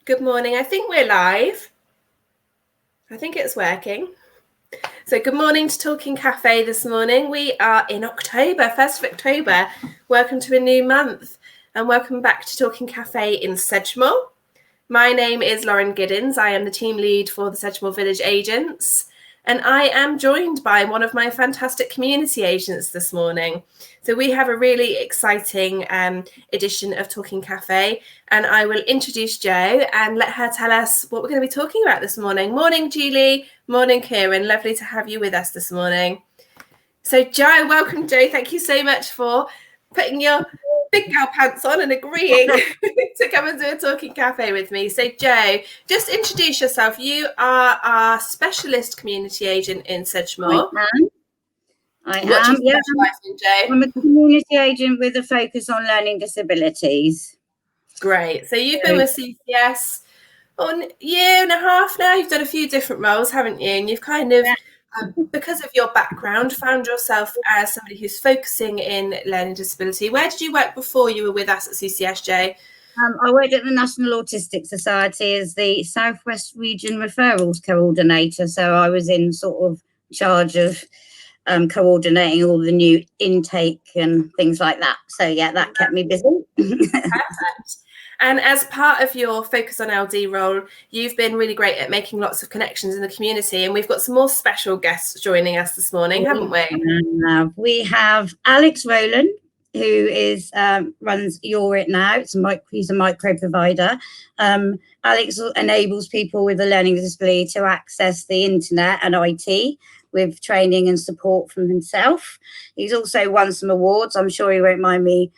Good morning. I think we're live. I think it's working. So good morning to Talking Cafe this morning. We are in October, 1st of October. Welcome to a new month and welcome back to Talking Cafe in Sedgemoor. My name is Lauren Giddens. I am the team lead for the Sedgemoor Village Agents, and I am joined by one of my fantastic community agents this morning. So we have a really exciting edition of Talking Cafe, and I will introduce Jo and let her tell us what we're going to be talking about this morning. Morning, Julie. Morning, Kieran. Lovely to have you with us this morning. So Jo, welcome, Jo. Thank you so much for putting your big girl pants on and agreeing to come and do a Talking Cafe with me. So Jo, just introduce yourself. You are our specialist community agent in Sedgemoor. I am. Yeah, I'm a community agent with a focus on learning disabilities. Great. So you've been with CCS on a year and a half now. You've done a few different roles, haven't you? And you've kind of, because of your background, found yourself as somebody who's focusing in learning disability. Where did you work before you were with us at CCS, Jo? I worked at the National Autistic Society as the Southwest Region Referrals Coordinator. So I was in sort of charge of coordinating all the new intake and things like that. So yeah, that kept me busy. Perfect. And as part of your focus on LD role, you've been really great at making lots of connections in the community, and we've got some more special guests joining us this morning, haven't we? We have Alex Rowland, who is runs You're It Now. He's a micro provider. Alex enables people with a learning disability to access the internet and IT with training and support from himself. He's also won some awards. I'm sure he won't mind me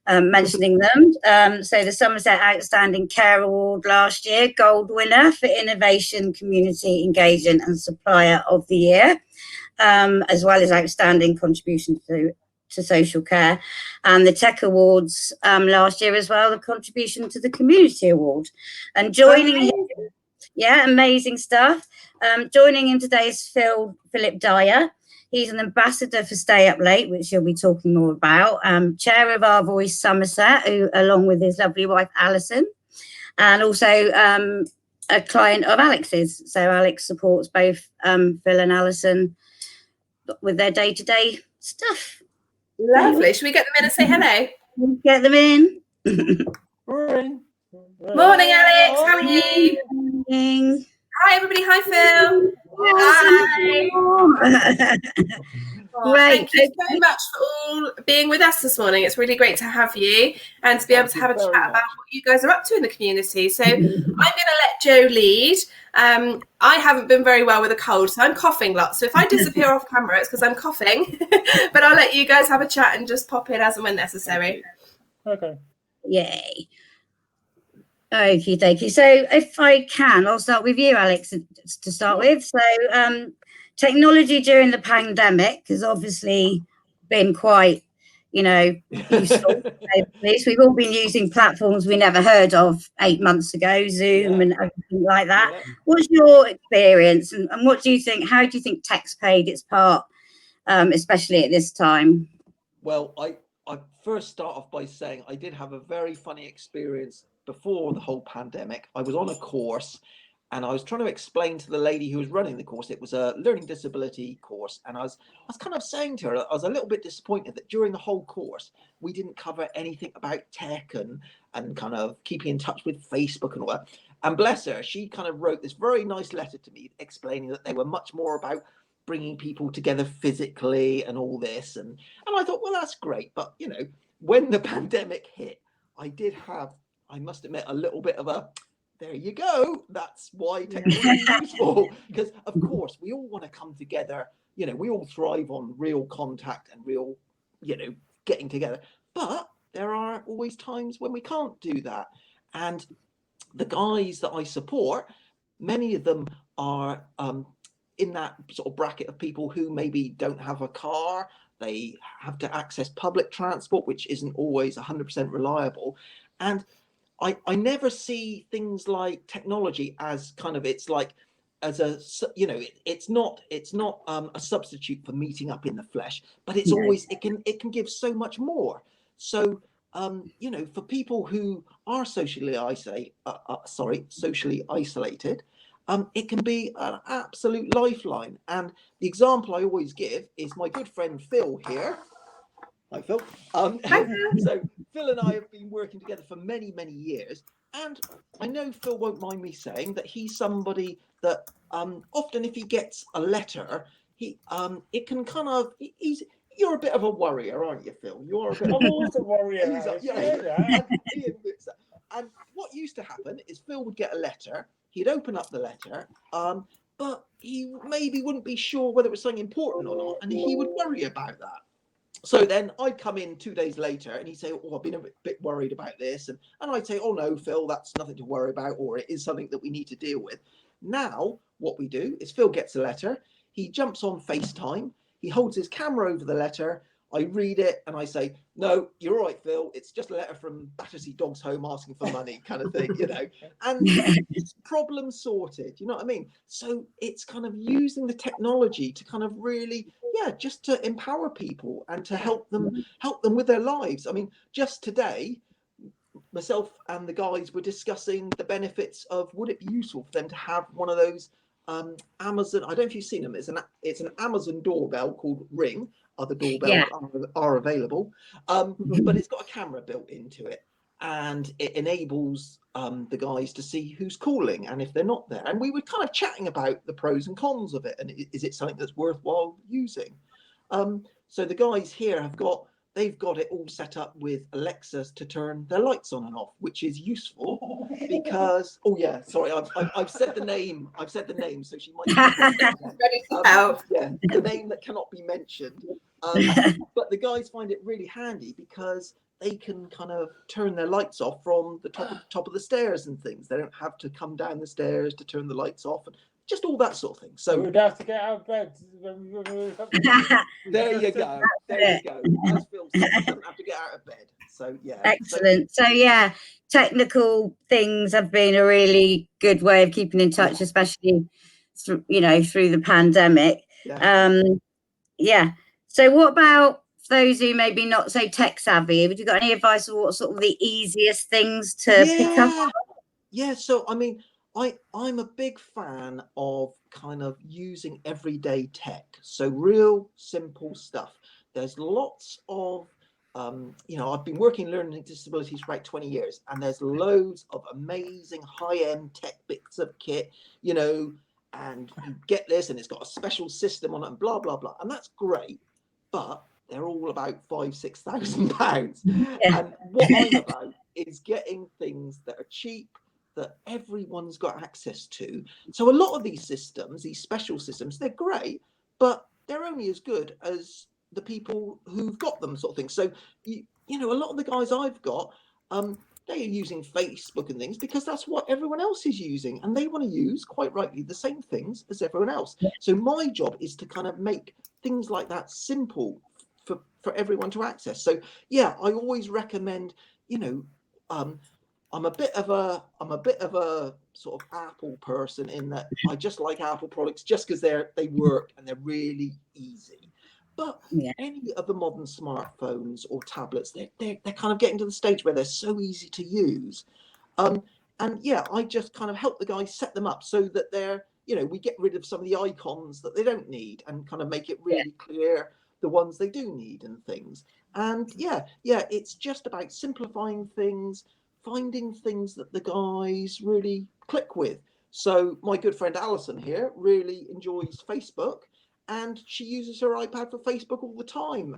mentioning them. So the Somerset Outstanding Care Award last year, gold winner for Innovation, Community Engagement and Supplier of the Year, as well as outstanding contribution to social care, and the Tech Awards last year as well, the contribution to the Community Award. And joining him, amazing stuff. Joining him today is Philip Dyer. He's an ambassador for Stay Up Late, which you'll be talking more about. Chair of Our Voice Somerset, who, along with his lovely wife Alison, and also a client of Alex's. So Alex supports both Phil and Alison with their day-to-day stuff. Lovely. Should we get them in and say hello? Get them in. Morning, Alex. How are you? Morning. Hi, everybody. Hi, Phil. Hi. Thank you so much for all being with us this morning. It's really great to have you and to be able to have a chat about what you guys are up to in the community. So I'm going to let Jo lead. I haven't been very well with a cold, so I'm coughing lots. So if I disappear off camera, it's because I'm coughing. But I'll let you guys have a chat and just pop in as and when necessary. Okay. Yay. Okie dokie. So if I can, I'll start with you, Alex, to start with. So technology during the pandemic has obviously been quite, useful. We've all been using platforms we never heard of 8 months ago, Zoom and everything like that. Yeah. What's your experience and what do you think, how do you think tech's played its part, especially at this time? Well, I first start off by saying I did have a very funny experience before the whole pandemic. I was on a course and I was trying to explain to the lady who was running the course, it was a learning disability course, and I was kind of saying to her, I was a little bit disappointed that during the whole course we didn't cover anything about tech and kind of keeping in touch with Facebook and all that. And bless her, she kind of wrote this very nice letter to me explaining that they were much more about bringing people together physically and all this, and I thought, well, that's great, but when the pandemic hit, I did have, I must admit, a little bit of a, there you go, that's why technology is useful, because of course we all want to come together, we all thrive on real contact and real, getting together, but there are always times when we can't do that. And the guys that I support, many of them are in that sort of bracket of people who maybe don't have a car, They have to access public transport, which isn't always 100% reliable. And I never see things like technology as kind of, it's like, as a, you know, it's not a substitute for meeting up in the flesh, but it's always, it can give so much more. So you know, for people who are socially isolated, it can be an absolute lifeline. And the example I always give is my good friend Phil here. Hi, Phil. So Phil and I have been working together for many, many years. And I know Phil won't mind me saying that he's somebody that often if he gets a letter, it can kind of, you're a bit of a worrier, aren't you, Phil? You're a bit. I'm always a worrier. And what used to happen is Phil would get a letter, he'd open up the letter, but he maybe wouldn't be sure whether it was something important or not, and he would worry about that. So then I'd come in 2 days later and he'd say, oh, I've been a bit worried about this. And I'd say, oh, no, Phil, that's nothing to worry about, or it is something that we need to deal with. Now, what we do is Phil gets a letter. He jumps on FaceTime. He holds his camera over the letter. I read it and I say, no, you're right, Phil. It's just a letter from Battersea Dogs Home asking for money kind of thing, you know, and it's problem sorted. You know what I mean? So it's kind of using the technology to kind of really, just to empower people and to help them with their lives. I mean, just today, myself and the guys were discussing the benefits of, would it be useful for them to have one of those Amazon, I don't know if you've seen them, it's an Amazon doorbell called Ring. Other doorbells are available, but it's got a camera built into it, and it enables the guys to see who's calling and if they're not there. And we were kind of chatting about the pros and cons of it, and is it something that's worthwhile using? So the guys here they've got it all set up with Alexa to turn their lights on and off, which is useful because I've said the name, so she might ready to out. The name that cannot be mentioned. But the guys find it really handy because they can kind of turn their lights off from the top of the stairs and things. They don't have to come down the stairs to turn the lights off, and just all that sort of thing. So we'd have to get out of bed. There you go. As Phil said, you don't have to get out of bed. So Excellent. So technical things have been a really good way of keeping in touch, especially through the pandemic. So what about those who maybe not so tech savvy? Have you got any advice on what sort of the easiest things to pick up? So I mean, I'm a big fan of kind of using everyday tech. So real simple stuff. There's lots of, I've been working in learning disabilities for about 20 years, and there's loads of amazing high-end tech bits of kit, and you get this and it's got a special system on it and blah, blah, blah. And that's great, but they're all about £5,000-6,000. And what I'm about is getting things that are cheap, that everyone's got access to. So a lot of these systems, these special systems, they're great, but they're only as good as the people who've got them, sort of thing. So, a lot of the guys I've got, they are using Facebook and things because that's what everyone else is using, and they want to use, quite rightly, the same things as everyone else. So my job is to kind of make things like that simple for everyone to access. So I always recommend, I'm a bit of a sort of Apple person in that I just like Apple products just because they work and they're really easy. But any of the modern smartphones or tablets, they're kind of getting to the stage where they're so easy to use. I just kind of help the guys set them up so that they're, we get rid of some of the icons that they don't need and kind of make it really clear the ones they do need and things. And it's just about simplifying things, finding things that the guys really click with. So my good friend Alison here really enjoys Facebook, and she uses her iPad for Facebook all the time.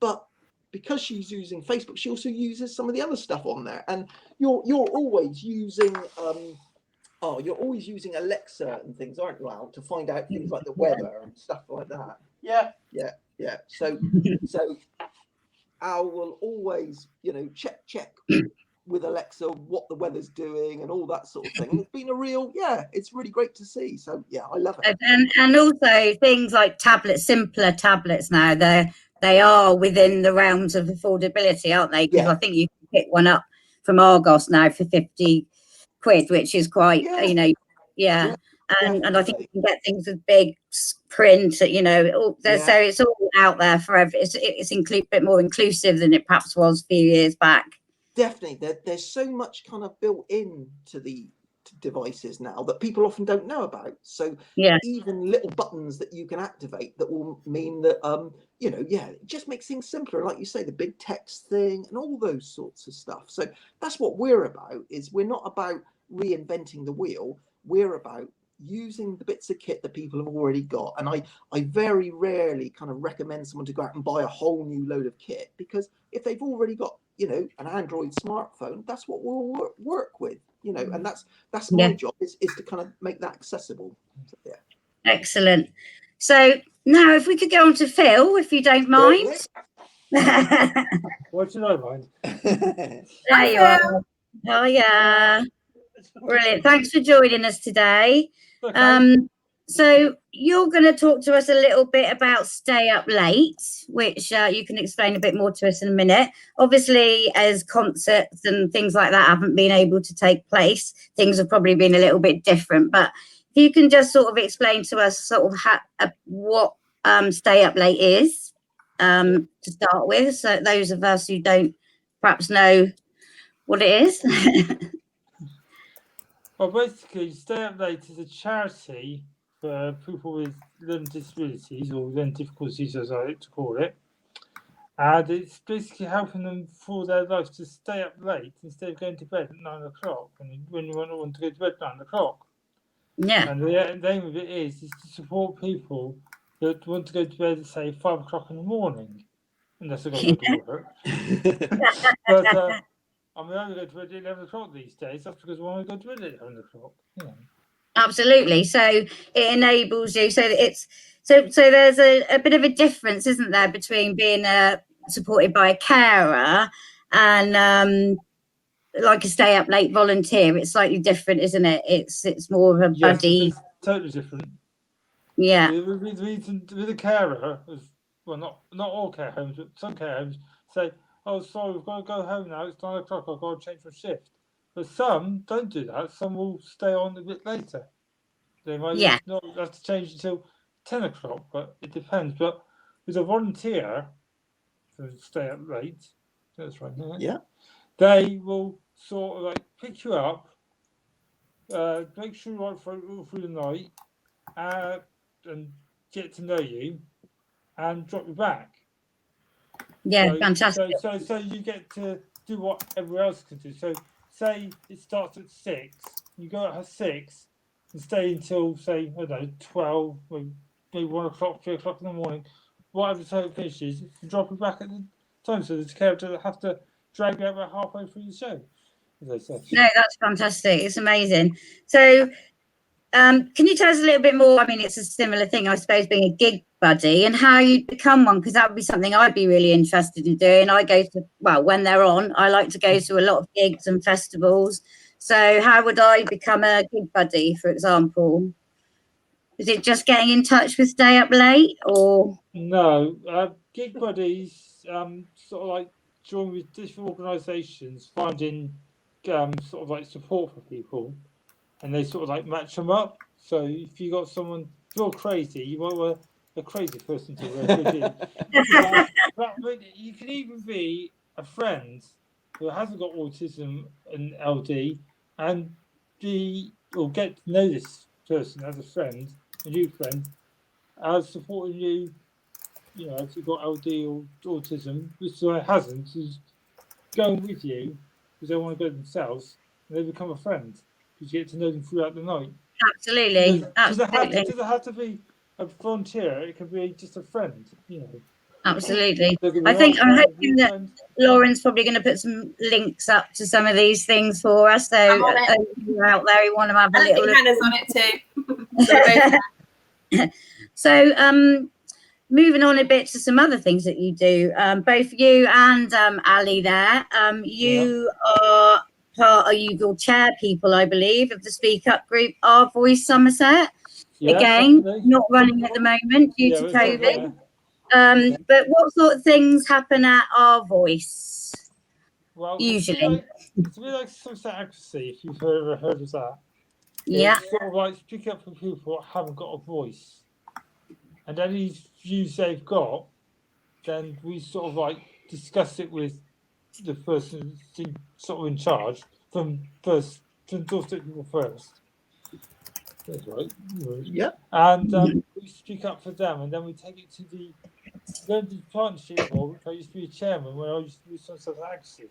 But because she's using Facebook, she also uses some of the other stuff on there. And you're always using Alexa and things, aren't you, Al, to find out things like the weather and stuff like that. Yeah. So Al will always, check with Alexa what the weather's doing and all that sort of thing. And it's been it's really great to see. So I love it. And also things like simpler tablets now, they're they are within the realms of affordability, aren't they? Because Yeah. I think you can pick one up from Argos now for 50 quid, which is quite, Yeah. you know, Yeah, and I think you can get things with big print, you know, so it's all out there for it's a bit more inclusive than it perhaps was a few years back. Definitely, there's so much kind of built into the devices now that people often don't know about. So even little buttons that you can activate that will mean that you know, it just makes things simpler. Like you say, the big text thing and all those sorts of stuff. So that's what we're about. Is we're not about reinventing the wheel. We're about using the bits of kit that people have already got. And I very rarely kind of recommend someone to go out and buy a whole new load of kit, because if they've already got, you know, an Android smartphone, that's what we'll work with, you know, and that's my job is to kind of make that accessible. So, Excellent. So now if we could go on to Phil, if you don't mind. What should I mind? There you are. Oh yeah. Brilliant. Thanks for joining us today. Okay. So you're going to talk to us a little bit about Stay Up Late, which you can explain a bit more to us in a minute. Obviously, as concerts and things like that haven't been able to take place, things have probably been a little bit different. But if you can just sort of explain to us sort of what Stay Up Late is to start with, so those of us who don't perhaps know what it is. Well, basically, Stay Up Late is a charity for people with learning disabilities, or learning difficulties, as I like to call it. And it's basically helping them for their life to stay up late instead of going to bed at 9 o'clock when you want to go to bed at 9 o'clock. Yeah. And the aim of it is to support people that want to go to bed at, say, 5 o'clock in the morning, unless they've got to go to work. But I mean, I only go to bed at 11 o'clock these days. That's because I want to go to bed at 11 o'clock. You know. Absolutely. So it enables you. So it's so there's a bit of a difference, isn't there, between being supported by a carer and like a stay up late volunteer. It's slightly different, isn't it? It's more of a buddy. It's totally different. Yeah. With a carer, well, not all care homes, but some care homes say, "Oh, sorry, we've got to go home now. It's 9 o'clock. I've got to change my shift." But some don't do that. Some will stay on a bit later. They might not have to change until 10 o'clock, but it depends. But with a volunteer to stay up late, that's right, isn't it? Yeah. They will sort of like pick you up, make sure you're right through the night, and get to know you, and drop you back. Yeah, so, fantastic. So you get to do what everyone else can do. So say it starts at 6, you go at 6 and stay until, say, I don't know, 12, maybe 1 o'clock, 3 o'clock in the morning. Whatever time it finishes, you drop it back at the time, so the character doesn't have to drag you about halfway through the show, as I said. No, that's fantastic. It's amazing. So can you tell us a little bit more? I mean, it's a similar thing, I suppose, being a gig buddy and how you become one, because that would be something I'd be really interested in doing. I go to, well, when they're on, I like to go to a lot of gigs and festivals. So how would I become a gig buddy, for example? Is it just getting in touch with Stay Up Late, or? No, gig buddies sort of like join with different organisations, finding sort of like support for people, and they sort of like match them up. So if you got someone, if you're crazy, you might want a crazy person to work with you. But you can even be a friend who hasn't got autism and LD, and get to know this person as a friend, a new friend, as supporting you. You know, if you've got LD or autism, which hasn't, is going with you because they want to go themselves, and they become a friend because you get to know them throughout the night. Absolutely. Does it have to be a volunteer? It could be just a friend, you know. Absolutely. I'm hoping that Lauren's probably going to put some links up to some of these things for us. So you're out there, you want to have a little look. Hannah's on it too. So moving on a bit to some other things that you do, both you and Ali there, you are you're chair people, I believe, of the Speak Up group, Our Voice Somerset. Again, definitely. not running at the moment due to COVID. But what sort of things happen at our voice? Well, Usually. it's a bit like sunset accuracy, if you've ever heard of that. Yeah. It's sort of like speaking up for people that haven't got a voice. And any views they've got, then we sort of like discuss it with the person sort of in charge from Dorset people first. That's right. Yeah. And we speak up for them, and then we take it to the partnership board, which I used to be a chairman when I used to do Sunset Accuracy.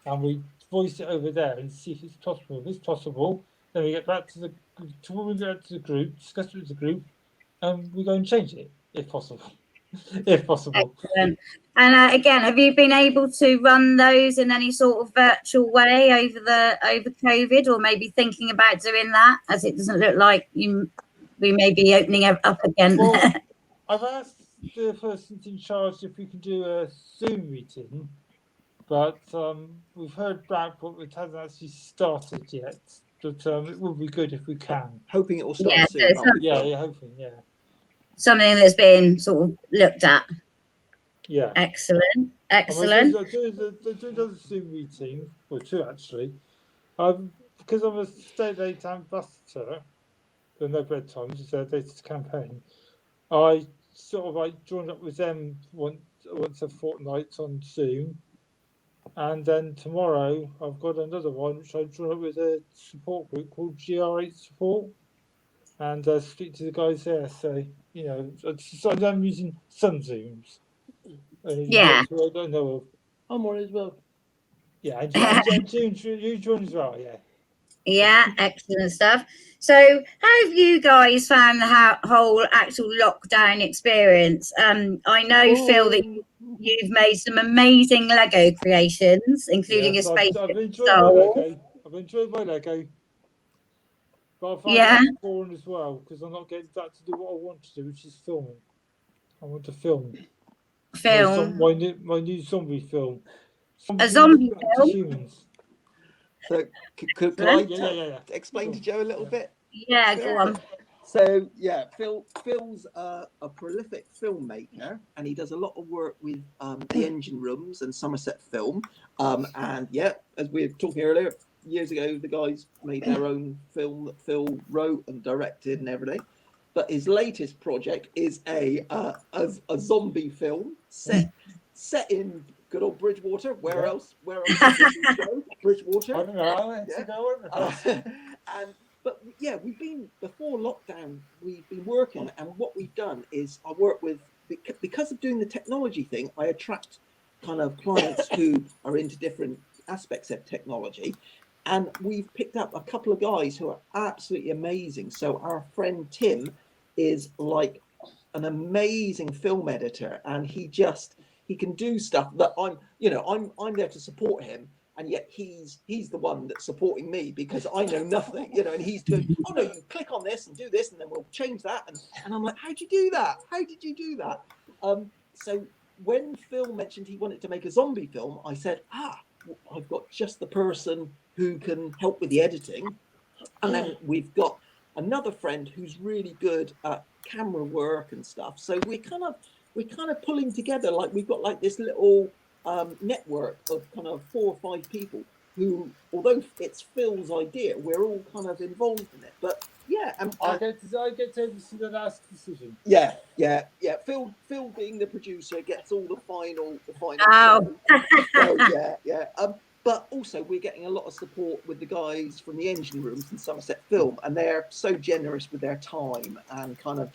And we voice it over there and see if it's possible. If it's possible, then we get back to the group, discuss it with the group, and we go and change it if possible. If possible. Excellent. And again, have you been able to run those in any sort of virtual way over COVID, or maybe thinking about doing that, as it doesn't look like we may be opening up again? Well, I've asked the person in charge if we can do a Zoom meeting, but we've heard back, but it hasn't actually started yet. But it would be good if we can. Hoping it will start Yeah, soon. so Yeah, hoping, yeah. Something that's been sort of looked at. Yeah. Excellent. I Excellent. do another Zoom meeting, or two actually. Because I'm a state aid ambassador, the No Bedtimes, it's their data campaign. I sort of like joined up with them once a fortnight on Zoom. And then tomorrow I've got another one which I joined up with a support group called GR8 Support, and speak to the guys there. So I'm using some Zooms. Yeah. I don't know of. I'm on as well. Yeah, and June, you joined as well. Yeah. Yeah, excellent stuff. So, how have you guys found the whole actual lockdown experience? I know, Phil, that you've made some amazing Lego creations, including a spaceship. I've enjoyed my Lego. But I find it boring as well because I'm not getting back to do what I want to do, which is filming. I want to film. My new zombie film. A zombie film? Humans. So could I explain to Joe a little bit? Yeah, go on. So yeah, Phil's a prolific filmmaker, and he does a lot of work with the Engine Rooms and Somerset Film. And yeah, as we were talking earlier, years ago, the guys made their own film that Phil wrote and directed and everything. But his latest project is a zombie film set in good old Bridgewater. Where else? Bridgewater. I don't know. But yeah, before lockdown, we've been working, and what we've done is I work with, because of doing the technology thing, I attract kind of clients who are into different aspects of technology, and we've picked up a couple of guys who are absolutely amazing. So our friend Tim is like an amazing film editor, and he can do stuff that I'm there to support him, and yet he's the one that's supporting me because I know nothing, and he's doing, oh no, you click on this and do this and then we'll change that, and I'm like, how'd you do that? How did you do that? So when Phil mentioned he wanted to make a zombie film, I said, I've got just the person who can help with the editing. And then we've got another friend who's really good at camera work and stuff. So we're kind of pulling together, like we've got like this little network of kind of 4 or 5 people who, although it's Phil's idea, we're all kind of involved in it. But yeah, and I get to oversee the last decision. Yeah. Phil being the producer gets all the final. Oh. So, yeah. But also we're getting a lot of support with the guys from the Engine Rooms and Somerset Film, and they're so generous with their time and kind of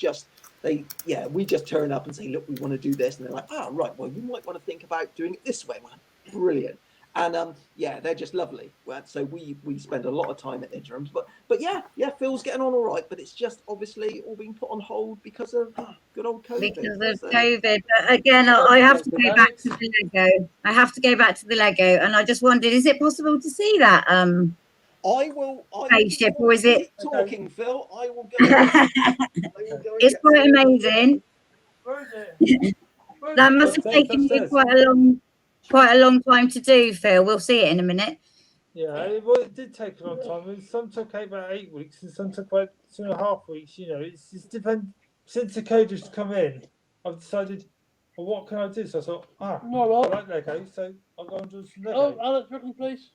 we just turn up and say, look, we want to do this, and they're like, right, well, you might want to think about doing it this way. Well, brilliant. And they're just lovely. So we spend a lot of time at Engine Rooms, but yeah, Phil's getting on all right, but it's just obviously all being put on hold because of good old COVID. Because of COVID. But again, I have to go back to the Lego. I have to go back to the Lego, and I just wondered, is it possible to see that? I will spaceship, or is it talking, Phil? I will go. It's quite amazing. That must have taken you quite a long time to do, Phil. We'll see it in a minute. Yeah, it did take a long time. Some took about 8 weeks, and some took about 2.5 weeks. It's different since the coders come in. I've decided, well, what can I do? So I thought, I Well, like Lego, so I'll go and do some Lego. oh, Alex, reckon, please.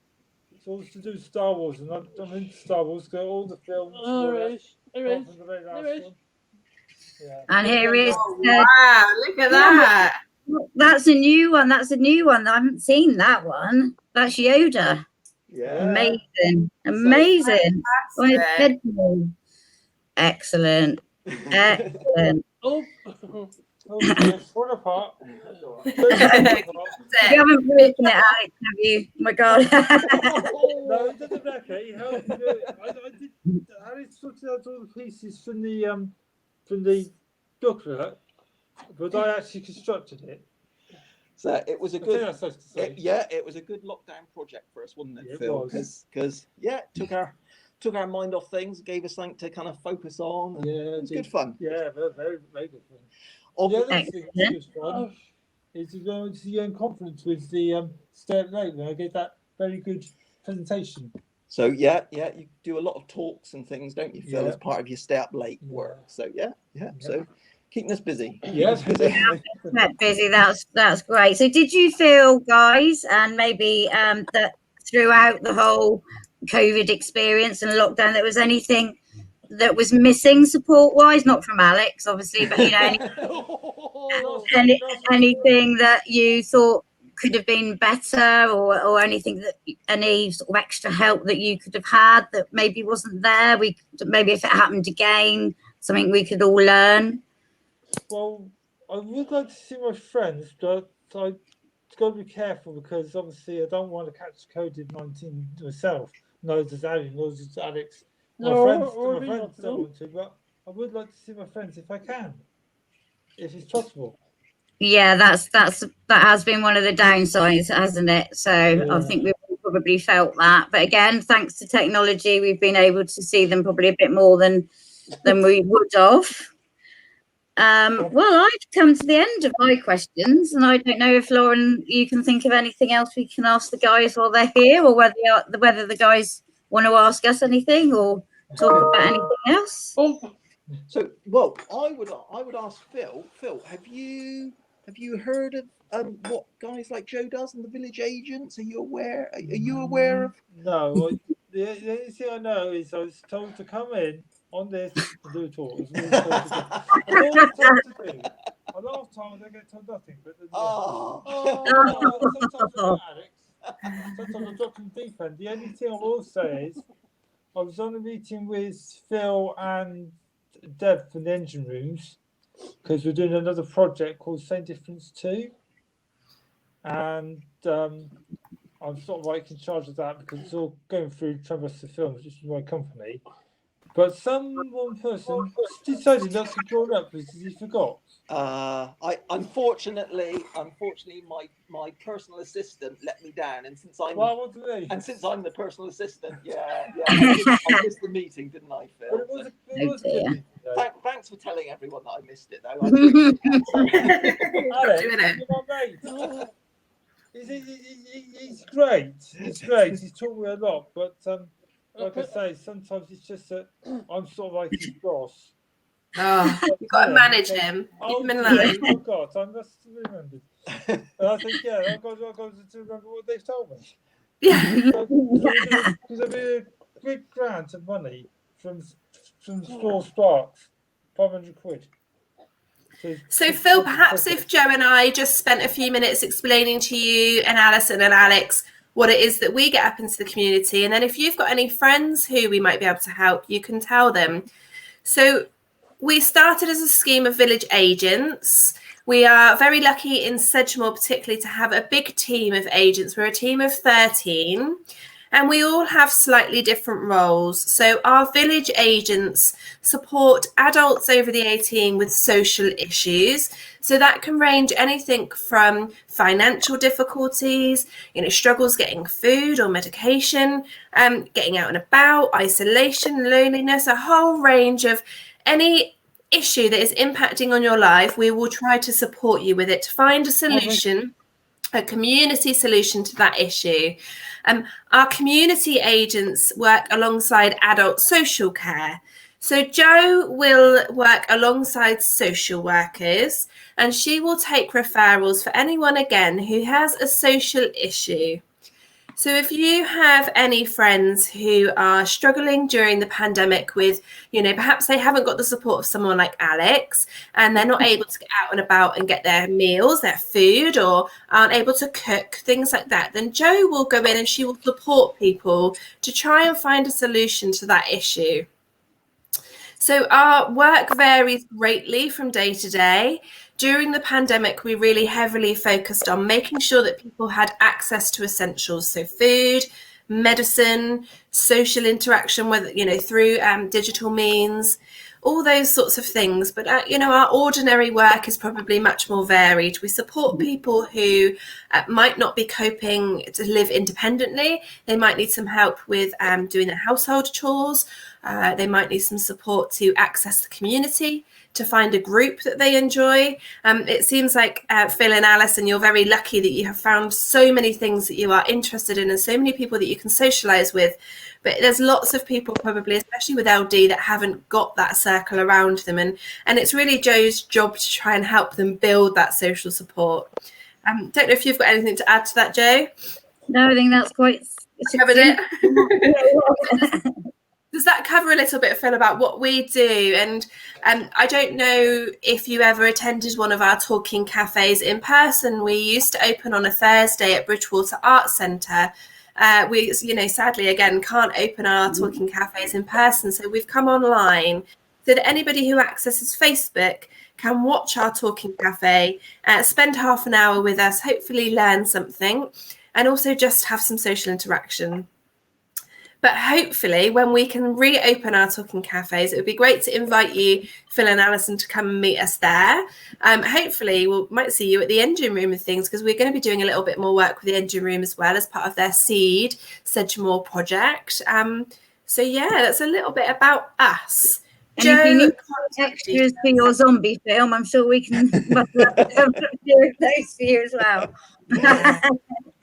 It's all to do with Star Wars, and I'm into Star Wars. Got all the films. There is. Apart from the very last There is. one. Yeah. And here is Oh, wow, look at that. that's a new one. That's a new one. I haven't seen that one. That's Yoda. Yeah. Amazing. Amazing. On his Fantastic. bedroom. Excellent. Excellent. Oh, Oh, it's falling apart. You haven't broken it, Alex, have you? Oh my God. No, it doesn't matter. He helped me do it. I did. Alex sorted out all the pieces from the booklet, but I actually constructed it. So it was a I think good. that's supposed to say. It was a good lockdown project for us, wasn't it, Yeah, it Phil? was. Because took our mind off things, gave us something to kind of focus on. And Yeah, it was good fun. Yeah, very, very good fun. Of- The other thing that was oh, fun is to go to the conference with the Stay Up Late, where I gave that very good presentation. So you do a lot of talks and things, don't you, Phil, Yeah. as part of your stay up late work. So yeah. So keeping us busy. Yes, Kept busy. That's great. So did you feel, guys, and maybe that throughout the whole COVID experience and lockdown, there was anything that was missing support-wise? Not from Alex, obviously, but anything that you thought could have been better, or anything that any sort of extra help that you could have had that maybe wasn't there? Maybe if it happened again, something we could all learn. Well, I would like to see my friends, but I've got to be careful because obviously I don't want to catch COVID-19 myself. Nor does Ali, nor does Alex. My friends don't want to, but I would like to see my friends if I can, if it's possible. Yeah, that has been one of the downsides, hasn't it? So I think we've probably felt that. But again, thanks to technology, we've been able to see them probably a bit more than we would have. Well, I've come to the end of my questions, and I don't know if Lauren, you can think of anything else we can ask the guys while they're here, or whether the guys want to ask us anything or talk about anything else. So, well, I would ask Phil. Phil, have you heard of what guys like Joe does in the village agents? Are you aware? Are you aware of? No, the only thing I know is I was told to come in on this and do a talk. That's all I was told to do. A lot of times I get told nothing, but sometimes I'm not Alex. Sometimes I drop in the deep end. The only thing I will say is I was on a meeting with Phil and Deb from the engine rooms because we're doing another project called Same Difference 2, and I'm sort of like in charge of that because it's all going through Trevor Films, which is my company. But one person decided not to join up because he forgot. I unfortunately my personal assistant let me down, and since I'm the personal assistant, I missed the meeting, didn't I, Phil? But it was a good meeting, thanks for telling everyone that I missed it, though. Alex, Doing it. you're my mate. He's great. He's great. He's taught me a lot, but like I say, sometimes it's just that I'm sort of like his boss. Oh, you've got to manage him. Keep him in line. Oh God, I must have remembered. And I think, I've got to remember what they've told me. Yeah. Because there'll be a big grant of money from Small Sparks, 500 quid. So Phil, perhaps if Joe and I just spent a few minutes explaining to you and Alison and Alex what it is that we get up into the community, and then if you've got any friends who we might be able to help, you can tell them. So we started as a scheme of village agents. We are very lucky in Sedgemoor particularly to have a big team of agents. We're a team of 13. And we all have slightly different roles. So our village agents support adults over the 18 with social issues. So that can range anything from financial difficulties, struggles getting food or medication, getting out and about, isolation, loneliness, a whole range of any issue that is impacting on your life. We will try to support you with it to find a solution, a community solution to that issue. Our community agents work alongside adult social care. So Jo will work alongside social workers, and she will take referrals for anyone, again, who has a social issue. So if you have any friends who are struggling during the pandemic with, perhaps they haven't got the support of someone like Alex, and they're not able to get out and about and get their meals, their food, or aren't able to cook, things like that, then Jo will go in and she will support people to try and find a solution to that issue. So our work varies greatly from day to day. During the pandemic, we really heavily focused on making sure that people had access to essentials, so food, medicine, social interaction, whether through digital means, all those sorts of things. But our ordinary work is probably much more varied. We support people who might not be coping to live independently. They might need some help with doing their household chores. They might need some support to access the community, to find a group that they enjoy. It seems like Phil and Alison, you're very lucky that you have found so many things that you are interested in and so many people that you can socialise with. But there's lots of people probably, especially with LD, that haven't got that circle around them. And it's really Jo's job to try and help them build that social support. Don't know if you've got anything to add to that, Jo? No, I think that's quite... Covered it? Does that cover a little bit, Phil, about what we do? And I don't know if you ever attended one of our talking cafes in person. We used to open on a Thursday at Bridgewater Arts Centre. We, sadly, again, can't open our talking cafes in person. So we've come online so that anybody who accesses Facebook can watch our talking cafe, spend half an hour with us, hopefully learn something, and also just have some social interaction. But hopefully, when we can reopen our talking cafes, it would be great to invite you, Phil and Alison, to come and meet us there. Hopefully, we might see you at the engine room of things, because we're going to be doing a little bit more work with the engine room as well as part of their Seed Sedgemoor project. So yeah, that's a little bit about us. And if you need extras for your zombie film, I'm sure we can do those for you as well.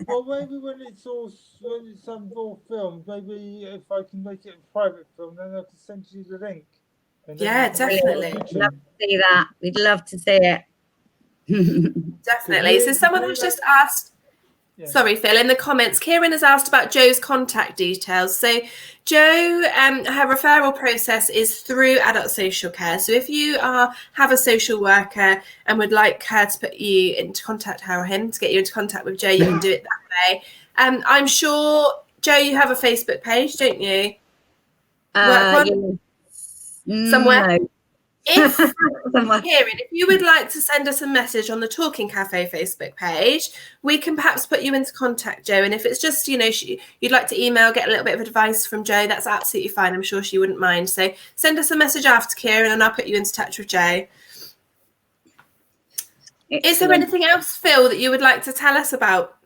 Well, maybe when it's all filmed, maybe if I can make it a private film, then I can send you the link. Yeah, definitely. We'd love to see that. We'd love to see it. Definitely. So someone has just asked, sorry, Phil, in the comments, Kieran has asked about Jo's contact details. So Jo, her referral process is through Adult Social Care. So if you have a social worker and would like her to put you into contact, her or him, to get you into contact with Jo, you can do it that way. I'm sure, Jo, you have a Facebook page, don't you? Somewhere? No. If Kieran, if you would like to send us a message on the Talking Cafe Facebook page, we can perhaps put you into contact, Jo. And if it's just, you'd like to email, get a little bit of advice from Jo, that's absolutely fine. I'm sure she wouldn't mind. So send us a message after, Kieran, and I'll put you into touch with Jo. Is there anything else, Phil, that you would like to tell us about?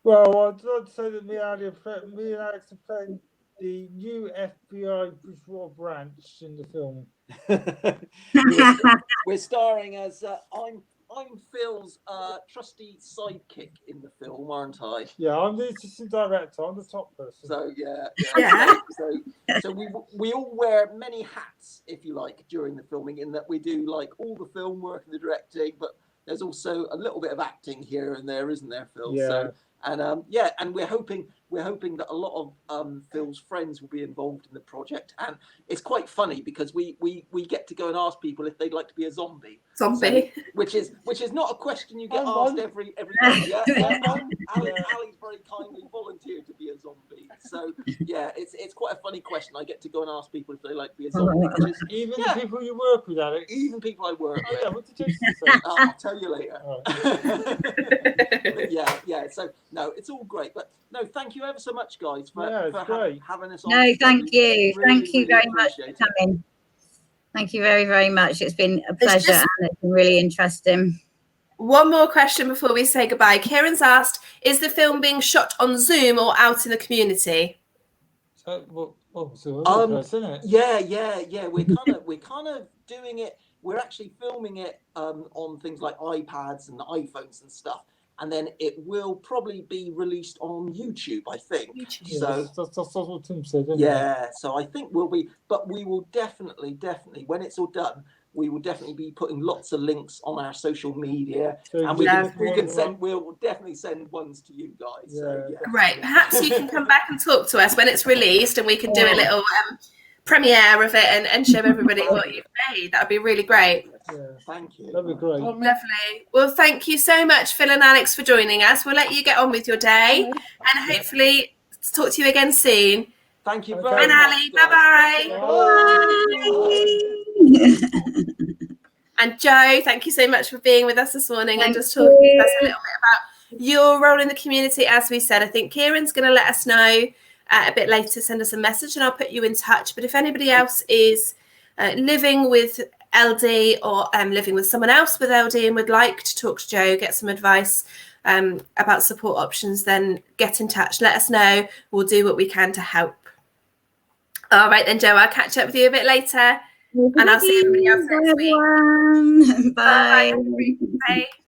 Well, I'd like to say that me and Alex are playing the new FBI Bridgewater branch in the film. We're starring as I'm Phil's trusty sidekick in the film, aren't I? Yeah, I'm the assistant director. I'm the top person. So yeah. So we all wear many hats, if you like, during the filming, in that we do like all the film work and the directing, but there's also a little bit of acting here and there, isn't there, Phil? Yeah. So, and we're hoping that a lot of Phil's friends will be involved in the project, and it's quite funny because we get to go and ask people if they'd like to be a zombie. So, which is not a question you get asked every day. Ali's very kindly volunteered to be a zombie. So yeah, it's quite a funny question. I get to go and ask people if they like to be a zombie. Even the people you work with, Alex. Even people I work with. Yeah, what did you say? I'll tell you later. Right. Yeah. So no, it's all great, but no, thank you ever so much, guys, for having us on. No, thank you. Thank you very much for it. coming. Thank you very, very much. It's been a pleasure and it's been really interesting. One more question before we say goodbye. Kieran's asked, is the film being shot on Zoom or out in the community? Isn't it? Yeah. We're kind of doing it. We're actually filming it on things like iPads and iPhones and stuff. and then it will probably be released on YouTube, I think. YouTube. Yeah, So that's what Tim said, didn't yeah, so I think but we will definitely, when it's all done, we will definitely be putting lots of links on our social media, So and we'll definitely send ones to you guys. So, yeah. Great. Perhaps you can come back and talk to us when it's released, and we can do a little premiere of it and show everybody what you've made. That would be really great. Yeah. Thank you. That'd be great. Lovely. Well, thank you so much, Phil and Alex, for joining us. We'll let you get on with your day, and hopefully talk to you again soon. Thank you Okay. very And much. Ali, bye-bye. And Joe, thank you so much for being with us this morning and just talking to us a little bit about your role in the community. As we said, I think Kieran's going to let us know a bit later, send us a message, and I'll put you in touch. But if anybody else is living with LD or living with someone else with LD and would like to talk to Joe, get some advice about support options, then get in touch. Let us know. We'll do what we can to help. All right, then, Joe, I'll catch up with you a bit later. And I'll see everybody else next week. Bye. Bye. Bye.